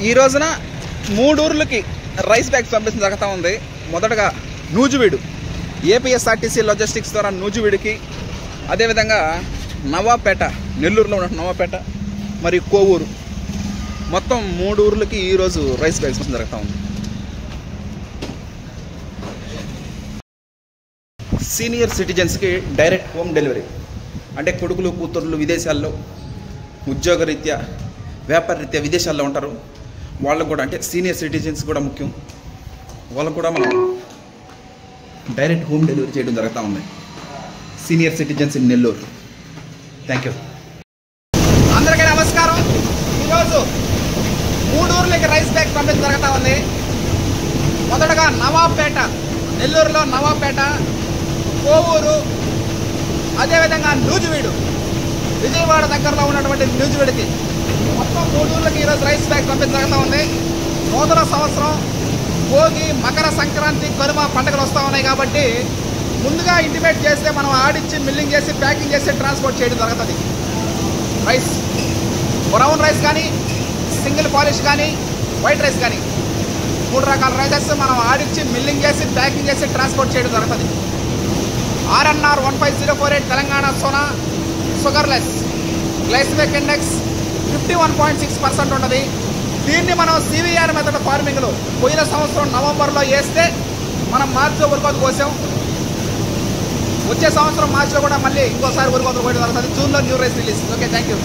ఈ రోజున 3 ఊర్లకి rice bags పంపించడం జరుగుతూ ఉంది. మొదటగా నూజివీడు ఏపీఎస్ఆర్టీసీ లాజిస్టిక్స్ ద్వారా నూజివీడుకి, అదేవిధంగా నవాపేట నెల్లూరులో ఉన్న నవాపేట మరియు కోవూరు, మొత్తం 3 ఊర్లకి ఈరోజు రైస్ బ్యాగ్స్ పంపించడం జరుగుతూ ఉంది. సీనియర్ సిటిజన్స్కి డైరెక్ట్ హోమ్ డెలివరీ, అంటే కొడుకులు కూతుర్లు విదేశాల్లో ఉద్యోగరీత్యా వ్యాపారరీత్యా విదేశాల్లో ఉంటారు, వాళ్ళకు కూడా అంటే సీనియర్ సిటిజన్స్ కూడా ముఖ్యం, వాళ్ళకు కూడా మనం డైరెక్ట్ హోమ్ డెలివరీ చేయడం జరుగుతూ ఉంది. Senior citizens in Nellore. Thank you. అందరికీ నమస్కారం. ఈరోజు 3 ఊర్లకి రైస్ బ్యాగ్ పంపించడం జరుగుతూ ఉంది. మొదటగా నవాపేట, నెల్లూరులో నవాపేట, కోవూరు, అదేవిధంగా నూజివీడు, విజయవాడ దగ్గరలో ఉన్నటువంటి నూజివీడుకి, మొత్తం 3 ఊర్లకి ఈరోజు రైస్ బ్యాగ్ పంపించగలుగుతూ ఉంది. నూతన సంవత్సరం, భోగి, మకర సంక్రాంతి, కనుమ పండుగలు వస్తూ ఉన్నాయి కాబట్టి ముందుగా ఇంటిమేట్ చేస్తే మనం ఆడిచ్చి మిల్లింగ్ చేసి ప్యాకింగ్ చేసి ట్రాన్స్పోర్ట్ చేయడం జరుగుతుంది. రైస్ బ్రౌన్ రైస్ కానీ, సింగిల్ పాలిష్ కానీ, వైట్ రైస్ కానీ 3 రకాల రైసెస్ మనం ఆడిచ్చి మిల్లింగ్ చేసి ప్యాకింగ్ చేసి ట్రాన్స్పోర్ట్ చేయడం జరుగుతుంది. RNR 15048 Telangana Sona sugarless, glycemic index 51.6% ఉన్నది. దీన్ని మనం సివిఆర్ మెథడ్ ఫార్మింగ్లో పోయిన సంవత్సరం నవంబర్లో వేస్తే మనం మార్చిలో ఉరికోత కోసాం. వచ్చే సంవత్సరం మార్చిలో కూడా మళ్ళీ ఇంకోసారి ఉరికోత కోయడం జరుగుతుంది. జూన్లో new rice release. Okay, thank you.